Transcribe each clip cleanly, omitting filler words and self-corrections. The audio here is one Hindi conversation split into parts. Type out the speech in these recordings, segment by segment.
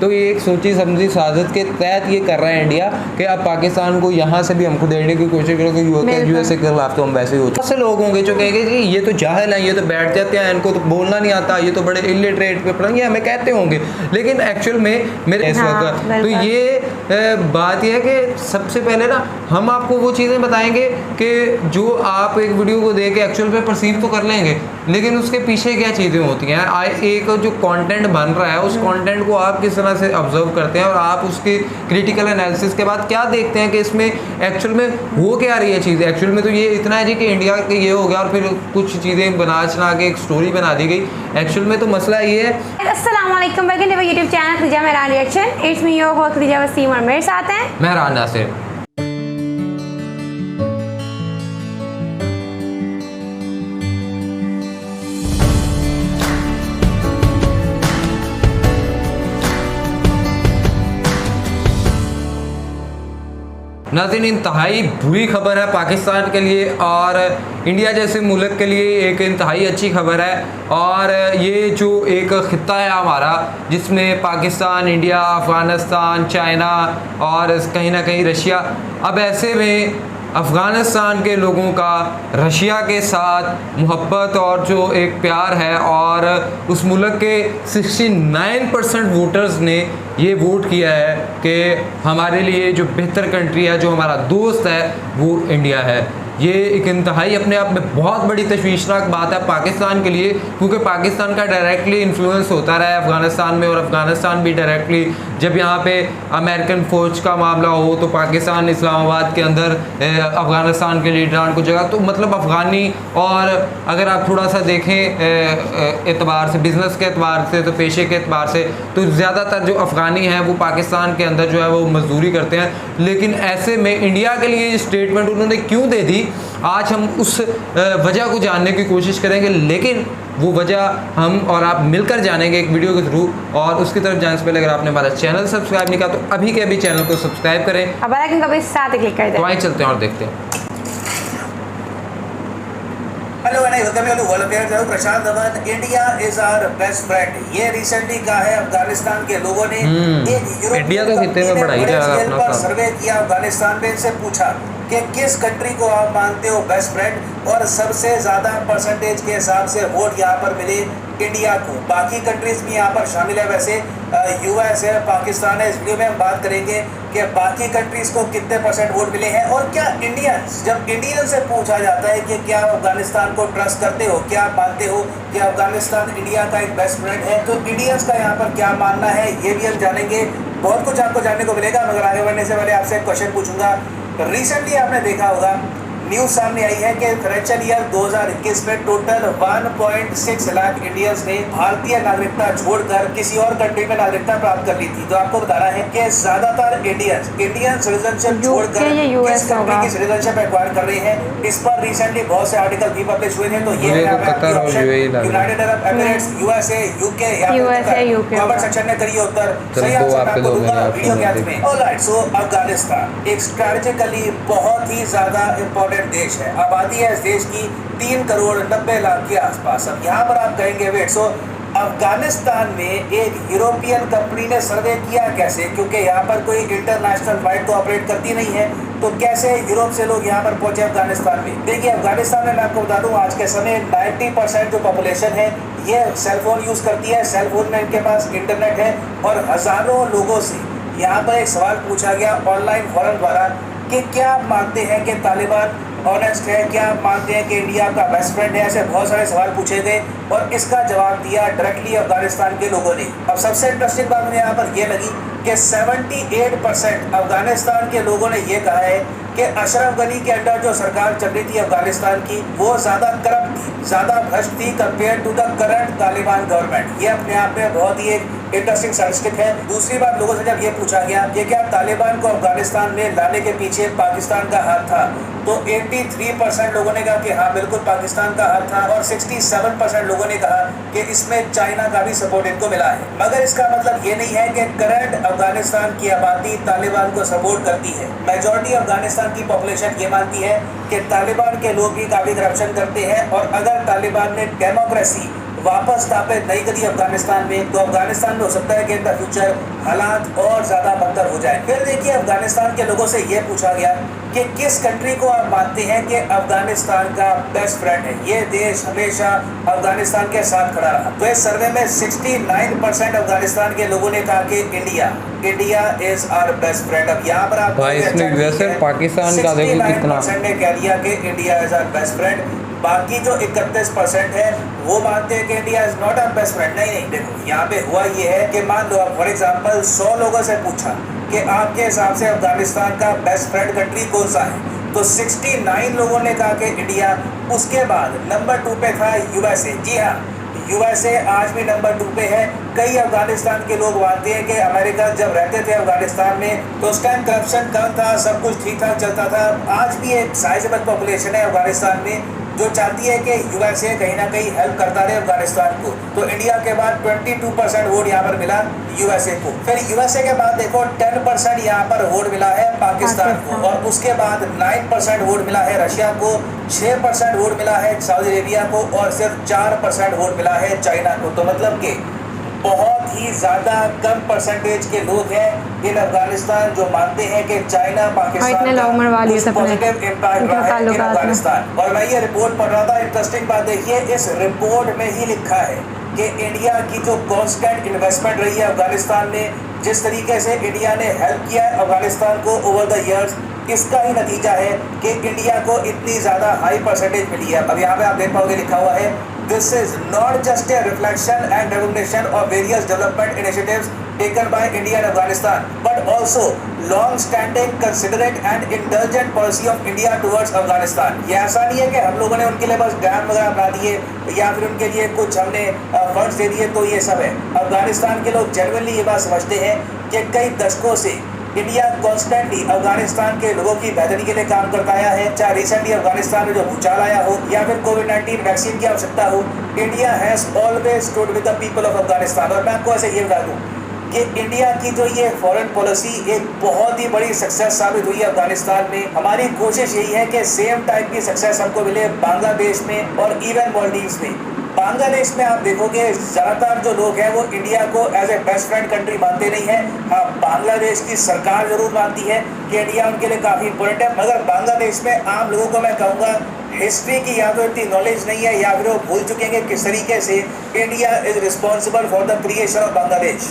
तो ये एक सोची समझी साजिश के तहत ये कर रहा है इंडिया कि अब पाकिस्तान को यहाँ से भी हमको देने की कोशिश करें, यूएसए के खिलाफ तो हम वैसे ही होते हैं। बहुत से लोग होंगे जो कहेंगे कि ये तो जाहिल हैं, ये तो बैठ जाते हैं, इनको तो बोलना नहीं आता, ये तो बड़े इलिटरेट पे पढ़ेंगे, हमें कहते होंगे, लेकिन एक्चुअल में मेरे इस वक्त तो ये बात यह है कि सबसे पहले ना हम आपको वो चीज़ें बताएंगे कि जो आप एक वीडियो को देख के एक्चुअल पे परसीव तो कर लेंगे, लेकिन उसके पीछे क्या चीज़ें होती हैं। एक जो कंटेंट बन रहा है उस कंटेंट को आप किस तरह से ऑब्जर्व करते हैं और आप उसके क्रिटिकल एनालिसिस के बाद क्या देखते हैं कि इसमें एक्चुअल में हो क्या रही है चीज़। एक्चुअल में तो ये इतना है जी कि इंडिया के ये हो गया और फिर कुछ चीज़ें बना चना के एक स्टोरी बना दी गई। एक्चुअल में तो मसला ये है। अस्सलाम वालेकुम, welcome to YouTube channel Khadija Mehran reaction. It's me your host Khadija Waseem और मेरे साथ हैं मेहरान नासिर। नाज़रीन, इंतहाई बुरी खबर है पाकिस्तान के लिए और इंडिया जैसे मुल्क के लिए एक इंतहाई अच्छी खबर है। और ये जो एक ख़ित्ता है हमारा जिसमें पाकिस्तान, इंडिया, अफ़गानिस्तान, चाइना और कहीं ना कहीं रशिया, अब ऐसे में अफ़गानिस्तान के लोगों का रशिया के साथ मोहब्बत और जो एक प्यार है और उस मुल्क के 69% वोटर्स ने ये वोट किया है कि हमारे लिए जो बेहतर कंट्री है, जो हमारा दोस्त है, वो इंडिया है। ये एक इंतहाई अपने आप में बहुत बड़ी तशवीशनाक बात है पाकिस्तान के लिए, क्योंकि पाकिस्तान का डायरेक्टली इन्फ्लुएंस होता रहा है अफ़गानिस्तान में और अफ़गानिस्तान भी डायरेक्टली, जब यहाँ पे अमेरिकन फ़ौज का मामला हो तो पाकिस्तान इस्लामाबाद के अंदर अफ़गानिस्तान के लीडरान को जगह, तो मतलब अफ़गानी, और अगर आप थोड़ा सा देखें एतबार से, बिज़नेस के एतबार से, तो पेशे के एतबार से, तो ज़्यादातर जो अफ़गानी हैं वो पाकिस्तान के अंदर जो है वो मजदूरी करते हैं। लेकिन ऐसे में इंडिया के लिए स्टेटमेंट उन्होंने क्यों दे दी, आज हम उस वजह को जानने की कोशिश करेंगे, लेकिन वो वजह हम और आप मिलकर जानेंगे एक वीडियो के थ्रू। और उसकी तरफ जाने से पहले अगर आपने हमारा चैनल सब्सक्राइब नहीं किया तो अभी के अभी चैनल को सब्सक्राइब करें, अब आइकन को भी साथ क्लिक कर दें। तो आइए चलते हैं और देखते हैं। Hello and welcome you to world affairs. Prashant Dhawan, India is our best friend, ये रिसेंटली कहा है अफगानिस्तान के लोगों ने। एक इंडिया तो खित्ते में बड़ा ही पर सर्वे किया अफगानिस्तान में, से पूछा कि किस कंट्री को आप मानते हो बेस्ट फ्रेंड, और सबसे ज़्यादा परसेंटेज के हिसाब से वोट यहाँ पर मिले इंडिया को। बाकी कंट्रीज भी यहाँ पर शामिल है, वैसे यूएस है, पाकिस्तान है। इस वीडियो में हम बात करेंगे कि बाकी कंट्रीज को कितने परसेंट वोट मिले हैं, और क्या इंडियंस, जब इंडियन से पूछा जाता है कि क्या अफगानिस्तान को ट्रस्ट करते हो, क्या मानते हो कि अफगानिस्तान इंडिया का एक बेस्ट फ्रेंड है, तो इंडियंस का यहाँ पर क्या मानना है ये भी हम जानेंगे। बहुत कुछ आपको जानने को मिलेगा, मगर आगे बढ़ने से पहले आपसे एक क्वेश्चन पूछूंगा। रिसेंटली आपने देखा होगा न्यूज़ सामने आई है कि फाइनेंशियल ईयर 2021 में टोटल 1.6 लाख इंडियंस ने भारतीय नागरिकता छोड़कर किसी और कंट्री में नागरिकता प्राप्त कर ली थी। तो आपको बताना है कि ज्यादातर इंडियन सिटीजनशिप छोड़कर किस कंट्री की सिटीजनशिप एक्वायर कर रहे हैं। इस पर रिसेंटली बहुत से आर्टिकल भी पब्लिश हुए थे। तो ये है United Arab Emirates, USA, UK, comment section में करिए उत्तर। सही आंसर मैं आपको दूंगा वीडियो के अंत में। ऑलराइट, सो अफगानिस्तान एक स्ट्रेटेजिकली बहुत ही ज्यादा इंपॉर्टेंट देश है। आबादी है इस देश की 3 करोड़ 90 लाख के आसपास। अब यहाँ पर आप कहेंगे वेट, सो अफगानिस्तान में एक यूरोपियन कंपनी ने सर्वे किया कैसे, क्योंकि यहाँ पर कोई इंटरनेशनल फ्लाइट तो ऑपरेट करती नहीं है, तो कैसे यूरोप से लोग यहाँ पर पहुंचे अफगानिस्तान में। देखिए अफगानिस्तान में मैं आपको बता दूं आज के समय 90% जो पॉपुलेशन है ये सेलफोन यूज करती है, सेलफोन में इनके पास इंटरनेट है। और हजारों लोगों से यहाँ पर एक सवाल पूछा गया ऑनलाइन फोरम द्वारा कि क्या आप मानते हैं कि तालिबान ऑनेस्ट है, क्या आप मानते हैं कि इंडिया का बेस्ट फ्रेंड है। ऐसे बहुत सारे सवाल पूछे गए और इसका जवाब दिया डायरेक्टली अफगानिस्तान के लोगों ने। अब सबसे इंटरेस्टिंग बात मुझे यहाँ पर यह लगी कि 78% अफगानिस्तान के लोगों ने यह कहा है कि अशरफ गनी के अंडर जो सरकार चल रही थी अफगानिस्तान की, वो ज़्यादा करप्ट थी, ज़्यादा भ्रष्ट थी compare to the current Taliban government. ये अपने आप में बहुत ही एक इंटरेस्टिंग स्टैटिस्टिक है। दूसरी बात, लोगों से जब ये पूछा गया कि क्या तालिबान को अफगानिस्तान में लाने के पीछे पाकिस्तान का हाथ था, तो 83% लोगों ने कहा कि हाँ बिल्कुल पाकिस्तान का हाथ था, और 67% लोगों ने कहा कि इसमें चाइना का भी सपोर्ट इनको मिला है। मगर इसका मतलब ये नहीं है कि करंट अफगानिस्तान की आबादी तालिबान को सपोर्ट करती है। मेजॉरिटी अफगानिस्तान की पॉपुलेशन ये मानती है कि तालिबान के लोग भी काफ़ी करप्शन करते हैं, और अगर तालिबान ने डेमोक्रेसी वापस स्थापित नहीं करी अफगानिस्तान में, तो अफगानिस्तान में हो सकता है कि इन द फ्यूचर हालात और ज़्यादा बदतर हो जाए। फिर देखिए अफगानिस्तान के लोगों से ये पूछा गया कि किस कंट्री को आप मानते हैं कि अफगानिस्तान का बेस्ट फ्रेंड है, ये देश हमेशा अफगानिस्तान के साथ खड़ा रहा। तो इस सर्वे में 69% अफगानिस्तान के लोगों ने कहा कि India is our best friend. अब यहाँ पर आप भाई इसमें वैसे पाकिस्तान का देखो कितना 69% ने कह दिया कि India is our best friend. बाकी जो 31% है वो मानते हैं कि India is not our best friend. नहीं, देखो यहाँ पे हुआ ये है कि मान लो आप फॉर एग्जांपल 100 लोगों से पूछा कि आपके हिसाब से अफगानिस्तान का बेस्ट फ्रेंड कंट्री कौन सा है, तो 69 लोगों ने कहा कि इंडिया। उसके बाद नंबर 2 पे था यूएसए। जी हाँ, यूएसए आज भी नंबर 2 पे है। कई अफगानिस्तान के लोग मानते हैं कि अमेरिका जब रहते थे अफगानिस्तान में तो उस टाइम करप्शन कम था, सब कुछ ठीक ठाक चलता था। आज भी एक साइजेबल पॉपुलेशन है अफगानिस्तान में जो चाहती है कि यूएसए कहीं ना कहीं हेल्प करता रहे अफगानिस्तान को। तो इंडिया के बाद 22% वोट यहाँ पर मिला यूएसए को। फिर यूएसए के बाद देखो 10% यहाँ पर वोट मिला है पाकिस्तान को, और उसके बाद 9% वोट मिला है रशिया को, 6% वोट मिला है सऊदी अरेबिया को, और सिर्फ 4% वोट मिला है चाइना को। तो मतलब कि बहुत ही ज़्यादा कम परसेंटेज के लोग हैं इन अफगानिस्तान जो मानते हैं कि चाइना पाकिस्तान का पॉजिटिव इम्पैक्ट रहा है इन अफगानिस्तान। और मैं ये रिपोर्ट पढ़ रहा था, इंटरेस्टिंग बात देखिए, इस रिपोर्ट में ही लिखा है कि इंडिया की जो कॉन्स्टेंट इन्वेस्टमेंट रही है अफगानिस्तान में, जिस तरीके से इंडिया ने हेल्प किया है अफगानिस्तान को ओवर द ईयर्स, इसका ही नतीजा है कि इंडिया को इतनी ज़्यादा हाई परसेंटेज मिली है। अब यहाँ पे आप देख पाओगे लिखा हुआ है, This is not just a reflection and recognition of various development initiatives taken by India and Afghanistan, but also long-standing, considerate and indulgent policy of India towards Afghanistan। ये ऐसा नहीं है कि हम लोगों ने उनके लिए बस डैम वगैरह बना दिए या फिर उनके लिए कुछ हमने फंड्स दे दिए तो ये सब है। अफगानिस्तान के लोग जनरली ये बात समझते हैं कि कई दशकों से इंडिया कॉन्स्टेंटली अफगानिस्तान के लोगों की बेहतरी के लिए काम करता आया है। चाहे रिसेंटली अफगानिस्तान में जो भूचाल आया हो या फिर कोविड-19 वैक्सीन की आवश्यकता हो, India has always stood with the people of Afghanistan. और मैं आपको ऐसे ये बता दूँ कि इंडिया की जो ये फॉरेन पॉलिसी एक बहुत ही बड़ी सक्सेस साबित हुई है अफगानिस्तान में। हमारी कोशिश यही है कि सेम टाइप की सक्सेस हमको मिले बांग्लादेश में और इवन मालदीव्स में। बांग्लादेश में आप देखोगे ज़्यादातर जो लोग हैं वो इंडिया को as a best friend country मानते नहीं हैं। हाँ, बांग्लादेश की सरकार ज़रूर मानती है कि इंडिया उनके लिए काफ़ी इंपॉर्टेंट है, मगर बांग्लादेश में आम लोगों को मैं कहूँगा हिस्ट्री की या तो इतनी नॉलेज नहीं है या फिर वो भूल चुके हैं कि किस तरीके से India is responsible for the creation of Bangladesh.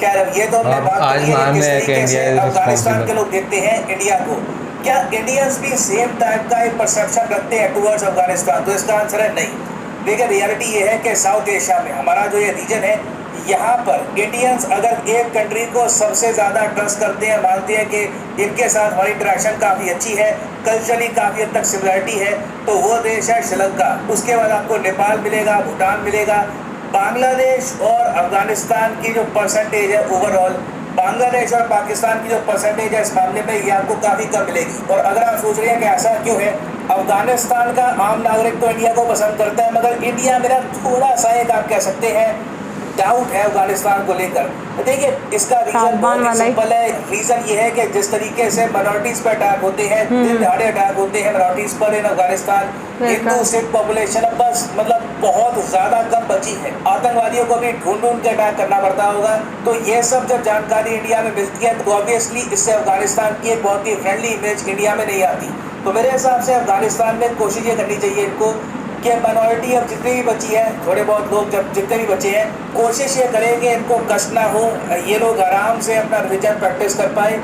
खैर अब ये तो हमने बात करी है किस तरीके से अफगानिस्तान के लोग देखते हैं इंडिया को। क्या इंडियंस भी सेम टाइप का एक परसेप्शन रखते हैं टुवर्ड्स अफगानिस्तान? तो इसका आंसर है नहीं। देखिए रियलिटी ये है कि साउथ एशिया में हमारा जो ये रीजन है, यहाँ पर इंडियंस अगर एक कंट्री को सबसे ज़्यादा ट्रस्ट करते हैं, मानते हैं कि इनके साथ हमारी इंटरेक्शन काफ़ी अच्छी है, कल्चरली काफ़ी हद तक सिमिलरिटी है, तो वो देश है श्रीलंका। उसके बाद आपको नेपाल मिलेगा, भूटान मिलेगा। बांग्लादेश और अफगानिस्तान की जो परसेंटेज है ओवरऑल, बांग्लादेश और पाकिस्तान की जो परसेंटेज है इस मामले में ये आपको काफ़ी कम मिलेगी। और अगर आप सोच रहे हैं कि ऐसा क्यों है, अफगानिस्तान का आम नागरिक तो इंडिया को पसंद करता है, मगर इंडिया मेरा थोड़ा सा एक आप कह सकते हैं डाउट है अफगानिस्तान को लेकर। देखिए इसका रीज़न बहुत सिंपल है। रीज़न ये है कि जिस तरीके से माइनॉरिटीज़ पर अटैक होते हैं, दिन दहाड़े अटैक होते हैं माइनॉरिटीज़ पर इन अफगानिस्तान, हिंदू सिख पॉपुलेशन अब बस मतलब बहुत ज़्यादा कम बची है। आतंकवादियों को भी ढूंढ ढूंढ के अटैक करना पड़ता होगा। तो ये सब जब जानकारी इंडिया में मिलती है तो ऑब्वियसली इससे अफगानिस्तान की एक बहुत ही फ्रेंडली इमेज इंडिया में नहीं आती। तो मेरे हिसाब से अफगानिस्तान में कोशिश ये करनी चाहिए इनको कि माइनॉरिटी अब जितनी भी बची है, थोड़े बहुत लोग जब जितने भी बचे हैं, कोशिश ये करें कि इनको कष्ट ना हो, ये लोग आराम से अपना रिलीजन प्रैक्टिस कर पाए।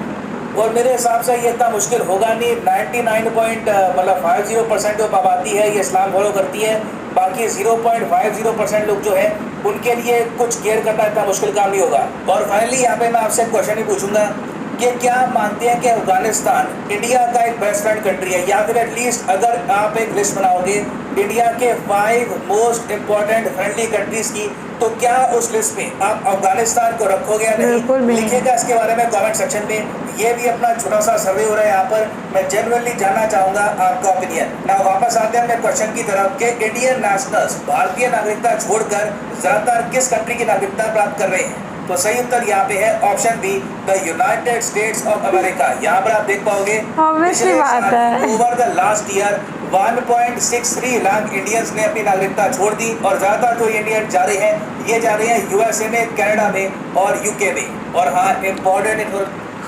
और मेरे हिसाब से ये इतना मुश्किल होगा नहीं। 99.50% जो आबादी है ये इस्लाम फॉलो करती है, बाकी 0.50% लोग जो है उनके लिए कुछ केयर करना इतना मुश्किल काम नहीं होगा। और फाइनली यहाँ पे मैं आपसे क्वेश्चन ही पूछूंगा कि क्या आप मानते हैं कि अफगानिस्तान इंडिया का एक बेस्ट फ्रेंड कंट्री है, या फिर एटलीस्ट अगर आप एक लिस्ट बनाओगे इंडिया के 5 मोस्ट इम्पोर्टेंट फ्रेंडली कंट्रीज की, तो क्या उस लिस्ट में आप अफगानिस्तान को रखोगे या नहीं? लिखिएगा इसके बारे में कमेंट सेक्शन में। ये भी अपना छोटा सा सर्वे हो रहा है यहाँ पर, मैं जेन्युइनली जानना चाहूँगा आपका ओपिनियन। ना वापस आते हैं अपने क्वेश्चन की तरफ कि इंडियन नेशनल्स भारतीय नागरिकता छोड़कर ज़्यादातर किस कंट्री की नागरिकता प्राप्त कर रहे हैं? तो सही उत्तर यहाँ पे है option B, the United States of America. यहाँ पर आप देख पाओगे over the last year 1.63 lakh Indians ने अपनी नागरिकता छोड़ दी और ज्यादातर जो इंडियन जा रहे हैं ये जा रहे हैं यूएसए में, कनाडा में और यूके में। और हाँ, इम्पोर्टेंट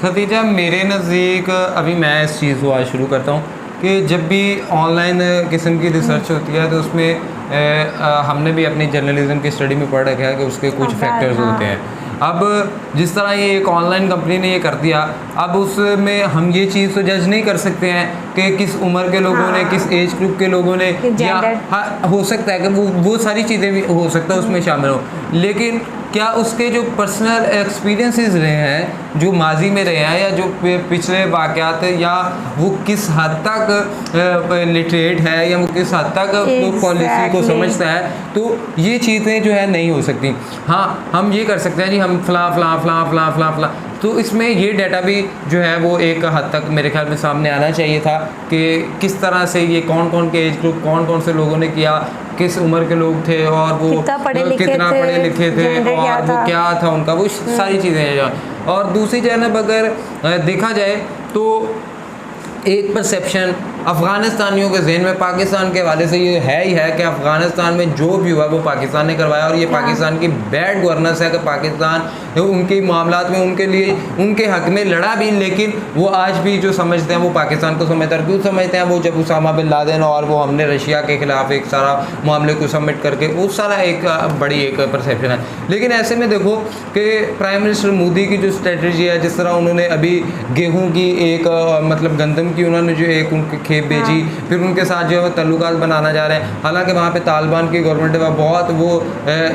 खदीजा, मेरे नज़दीक अभी मैं इस चीज़ को आज शुरू करता हूँ कि जब भी ऑनलाइन किस्म की रिसर्च होती है तो उसमें हमने भी अपनी जर्नलिज्म की स्टडी में पढ़ रखा है कि उसके कुछ फैक्टर्स होते हैं। अब जिस तरह ये एक ऑनलाइन कंपनी ने ये कर दिया, अब उसमें हम ये चीज़ तो जज नहीं कर सकते हैं कि किस उम्र के लोगों ने, किस एज ग्रुप के लोगों ने, या हाँ हो सकता है कि वो सारी चीज़ें भी हो सकता है उसमें शामिल हो, लेकिन क्या उसके जो पर्सनल एक्सपीरियंसेस रहे हैं, जो माजी में रहे हैं, या जो पिछले वाक़यात, या वो किस हद तक लिटरेट है, या वो किस हद तक पॉलिसी को समझता है, तो ये चीज़ें जो है नहीं हो सकती। हाँ, हम ये कर सकते हैं जी, हम फलां फलां फलां फलां फलां फलां, तो इसमें ये डाटा भी जो है वो एक हद तक मेरे ख्याल में सामने आना चाहिए था कि किस तरह से ये कौन कौन के एज ग्रुप, कौन कौन से लोगों ने किया, किस उम्र के लोग थे, और वो कितना पढ़े लिखे थे और वो क्या था उनका, वो सारी चीज़ें हैं। और दूसरी जानब अगर देखा जाए तो एक परसेप्शन अफ़गानिस्तानियों के जहन में पाकिस्तान के हवाले से ये है ही है कि अफ़गानिस्तान में जो भी हुआ वो पाकिस्तान ने करवाया, और ये पाकिस्तान की बैड गवर्नेंस है कि पाकिस्तान उनके मामलात में उनके लिए उनके हक़ में लड़ा भी, लेकिन वो आज भी जो समझते हैं वो पाकिस्तान को समझते हैं। क्यों समझते हैं? वो जब उसामा बिन लादेन और वो हमने रशिया के ख़िलाफ़ एक सारा मामले को सबमिट करके, वो सारा एक बड़ी एक परसेप्शन है। लेकिन ऐसे में देखो कि प्राइम मिनिस्टर मोदी की जो स्ट्रेटजी है, जिस तरह उन्होंने अभी गेहूँ की एक मतलब गंदम की उन्होंने जो एक उनके खेप भेजी, फिर उनके साथ जो है तल्लुकात बनाना जा रहे हैं। हालांकि वहाँ पे तालिबान की गवर्नमेंट है, बहुत वो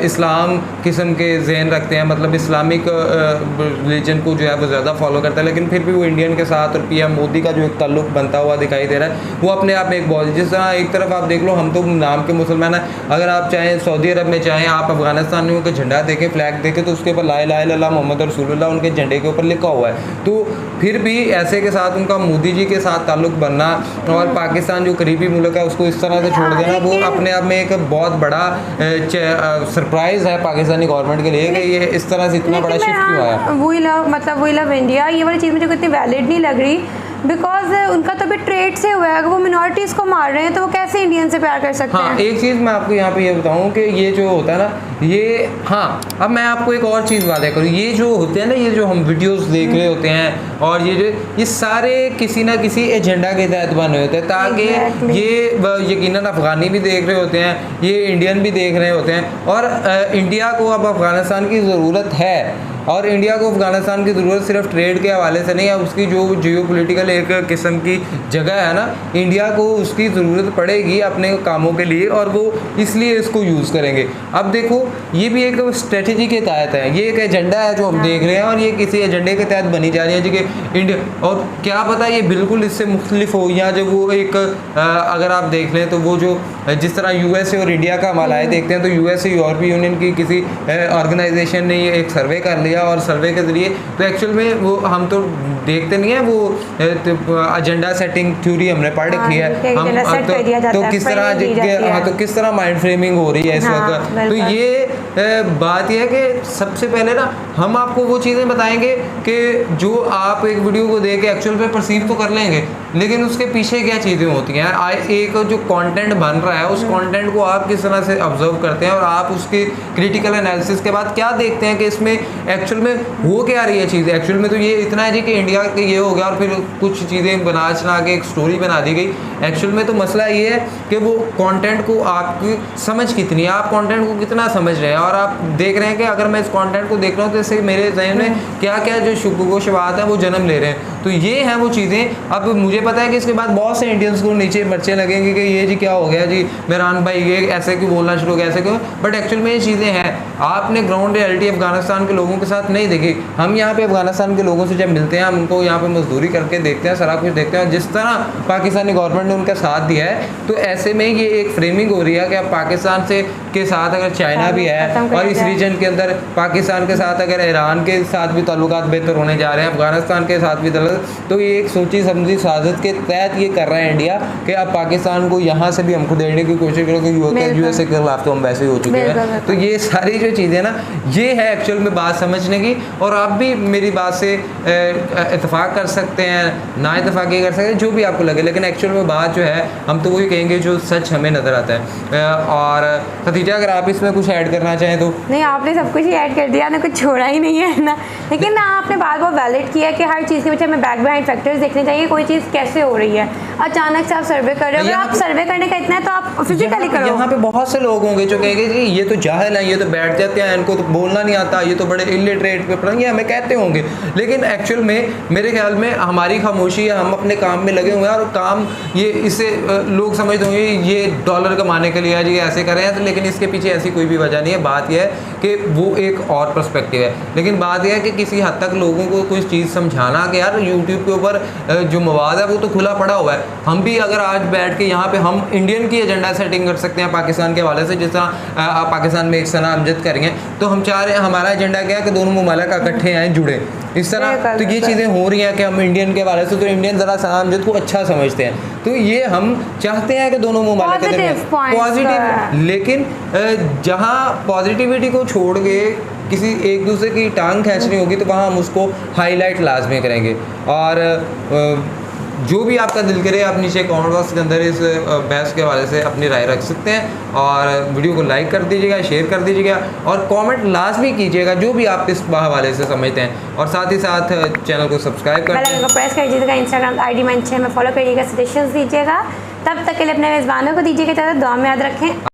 इस्लाम किस्म के जहन रखते हैं, मतलब इस्लामिक रिलीजन को जो है वो ज़्यादा फॉलो करता है, लेकिन फिर भी वो इंडियन के साथ और पीएम मोदी का जो एक ताल्लुक बनता हुआ दिखाई दे रहा है, वो अपने आप में एक बहुत, जिस तरह एक तरफ आप देख लो, हम तो नाम के मुसलमान हैं, अगर आप चाहें सऊदी अरब में चाहें आप अफगानिस्तानियों का झंडा देखें, फ्लैग देखें, तो उसके ऊपर ला इलाहा इल्लल्लाह मोहम्मद रसूलुल्लाह उनके झंडे के ऊपर लिखा हुआ है। तो फिर भी ऐसे के साथ उनका मोदी जी के साथ ताल्लुक बनना और पाकिस्तान जो करीबी मुल्क है उसको इस तरह से छोड़ देना, वो अपने आप में एक बहुत बड़ा सरप्राइज़ है पाकिस्तानी गवर्नमेंट के लिए कि ये इस तरह से इतना बड़ा शिफ्ट क्यों आया। वी लव इंडिया, ये वाली चीज़ मुझे कितनी वैलिड नहीं लग रही, बिकॉज उनका तो भी ट्रेड से हुआ है, अगर वो मिनॉरिटीज़ को मार रहे हैं तो वो कैसे इंडियन से प्यार कर सकते हैं। हाँ, एक चीज़ मैं आपको यहाँ पे ये बताऊँ कि ये जो होता है ना ये, हाँ अब मैं आपको एक और चीज़ वादे करूँ, ये जो होते हैं ना, ये जो हम वीडियोस देख रहे होते हैं और ये सारे किसी ना किसी एजेंडा के तहत बने होते हैं, ताकि ये यकीनन अफ़गानी भी देख रहे होते हैं, ये इंडियन भी देख रहे होते हैं, और इंडिया को अब अफ़गानिस्तान की ज़रूरत है, और इंडिया को अफ़गानिस्तान की ज़रूरत सिर्फ ट्रेड के हवाले से नहीं है, उसकी जो जियोपॉलिटिकल एक किस्म की जगह है ना, इंडिया को उसकी ज़रूरत पड़ेगी अपने कामों के लिए, और वो इसलिए इसको यूज़ करेंगे। अब देखो ये भी एक स्ट्रेटजी के तहत है, ये एक एजेंडा है जो हम देख रहे हैं, और ये किसी एजेंडे के तहत बनी जा रही है जी कि इंडिया, और क्या पता ये बिल्कुल इससे मुख्तलिफ हो, या जब वो एक अगर आप देख लें तो वो जो जिस तरह यूएसए और इंडिया का हमारा देखते हैं, तो यूएसए यूरोपीय यूनियन की किसी ऑर्गेनाइजेशन ने ये एक सर्वे कर लिया, और सर्वे के ज़रिए तो एक्चुअल में वो हम तो देखते नहीं है, वो एजेंडा सेटिंग थ्योरी हमने पढ़ रखी है, हम तो किस तरह हाँ तो किस तरह माइंड फ्रेमिंग हो रही है इस वक्त। तो ये बात यह है कि सबसे पहले ना हम आपको वो चीज़ें बताएंगे कि जो आप एक वीडियो को देख के एक्चुअल में परसीव तो कर लेंगे, लेकिन उसके पीछे क्या चीज़ें होती हैं, एक जो कंटेंट बन रहा है उस कंटेंट को आप किस तरह से ऑब्जर्व करते हैं, और आप उसके क्रिटिकल एनालिसिस के बाद क्या देखते हैं कि इसमें एक्चुअल में हो क्या रही है चीज़। एक्चुअल में तो ये इतना है जी कि इंडिया के ये हो गया और फिर कुछ चीज़ें बना चना के एक स्टोरी बना दी गई। एक्चुअल में तो मसला ये है कि वो कंटेंट को आपकी समझ कितनी है, आप कंटेंट को कितना समझ रहे हैं, और आप देख रहे हैं कि अगर मैं इस कंटेंट को देख रहा हूँ तो इससे मेरे जहन में क्या क्या जो शुबुशवात है वो जन्म ले रहे हैं। तो ये हैं वो चीज़ें। अब मुझे पता है कि इसके बाद बहुत से इंडियंस को नीचे बच्चे लगेंगे कि ये जी क्या हो गया जी मेहरान भाई, ये ऐसे क्यों बोलना शुरू हो गया, ऐसे क्यों, बट एक्चुअल में ये चीज़ें हैं। आपने ग्राउंड रियलिटी अफगानिस्तान के लोगों के साथ नहीं देखी। हम यहाँ पे अफगानिस्तान के लोगों से जब मिलते हैं, हम उनको यहाँ पे मजदूरी करके देखते हैं, सारा कुछ देखते हैं, जिस तरह पाकिस्तानी गवर्नमेंट ने उनका साथ दिया है, तो ऐसे में ये एक फ्रेमिंग हो रही है कि अब पाकिस्तान से के साथ अगर चाइना भी है और इस रीजन के अंदर पाकिस्तान के साथ अगर ईरान के साथ भी ताल्लुकात बेहतर होने जा रहे हैं, अफगानिस्तान के साथ भी साजिश, तो ये एक सोची समझी साजिश के तहत ये कर रहा है इंडिया कि अब पाकिस्तान को यहाँ से भी हमको देने की कोशिश करो, क्योंकि यूएसए के खिलाफ तो हम वैसे ही हो चुके हैं। तो ये सारी जो चीज़ें ना, ये है एक्चुअल में बात समझने की। और आप भी मेरी बात से इत्तेफाक कर सकते हैं, ना इत्तेफाकी कर सकते हैं, जो भी आपको लगे, लेकिन एक्चुअल में बात जो है हम तो वही कहेंगे जो सच हमें नज़र आता है। और खदीजा, अगर आप इसमें कुछ ऐड करना चाहें तो। नहीं, आपने सब कुछ ही ऐड कर दिया ना, कुछ छोड़ा ही नहीं है ना। लेकिन ना आपने बात बहुत वैलिड किया कि हर चीज़ के पीछे हमें बैक बिहाइंड फैक्टर्स देखने चाहिए, कोई चीज़ कैसे हो रही है। अचानक से आप सर्वे कर रहे हो, अगर आप सर्वे करने का इतना है तो आप फिजिकली करो। यहाँ पे बहुत से लोग होंगे जो कहेंगे जी ये तो जाहिल है, ये तो बैठ जाते हैं, इनको तो बोलना नहीं आता, ये तो बड़े इलिटरेट पे पढ़ेंगे, हमें कहते होंगे। लेकिन एक्चुअल में मेरे ख्याल में हमारी खामोशी है, हम अपने काम में लगे हुए हैं, और काम ये इससे लोग समझते होंगे ये डॉलर कमाने के लिए है जी, ऐसे कर रहे हैं, तो लेकिन इसके पीछे ऐसी कोई भी वजह नहीं है। बात यह है कि वो एक और पर्सपेक्टिव है। लेकिन बात यह है कि किसी हद तक लोगों को कुछ चीज़ समझाना कि यार यूट्यूब के ऊपर जो मवाद है वो तो खुला पड़ा हुआ है। हम भी अगर आज बैठ के यहाँ पे हम इंडियन की एजेंडा सेटिंग कर सकते हैं पाकिस्तान के हवाले से, जिस तरह आप पाकिस्तान में एक सना अमजद करेंगे, तो हम चाह रहे हैं हमारा एजेंडा क्या है कि दोनों मुमालिक इकट्ठे आए, जुड़े इस तरह। तो ये चीज़ें हो रही हैं कि हम इंडियन के हवाले से, तो इंडियन ज़रा सना अमजद को अच्छा समझते हैं, तो ये हम चाहते हैं कि दोनों मुमालिक पॉजिटिव, लेकिन जहाँ पॉजिटिविटी को छोड़ के किसी एक दूसरे की टांग खींचनी होगी तो वहाँ हम उसको हाईलाइट लाजमी करेंगे। और जो भी आपका दिल करे आप नीचे कमेंट बॉक्स के अंदर इस बहस के हवाले से अपनी राय रख सकते हैं, और वीडियो को लाइक कर दीजिएगा, शेयर कर दीजिएगा, और कमेंट लाजमी कीजिएगा जो भी आप इस हवाले से समझते हैं, और साथ ही साथ चैनल को सब्सक्राइब कर बेल आइकन को प्रेस कर दीजिएगा, इंस्टाग्राम आईडी मंच में फॉलो करिएगा, सजेशंस दीजिएगा। तब तक के लिए अपने मेज़बानों को दीजिएगा इजाज़त, दुआ में याद रखें।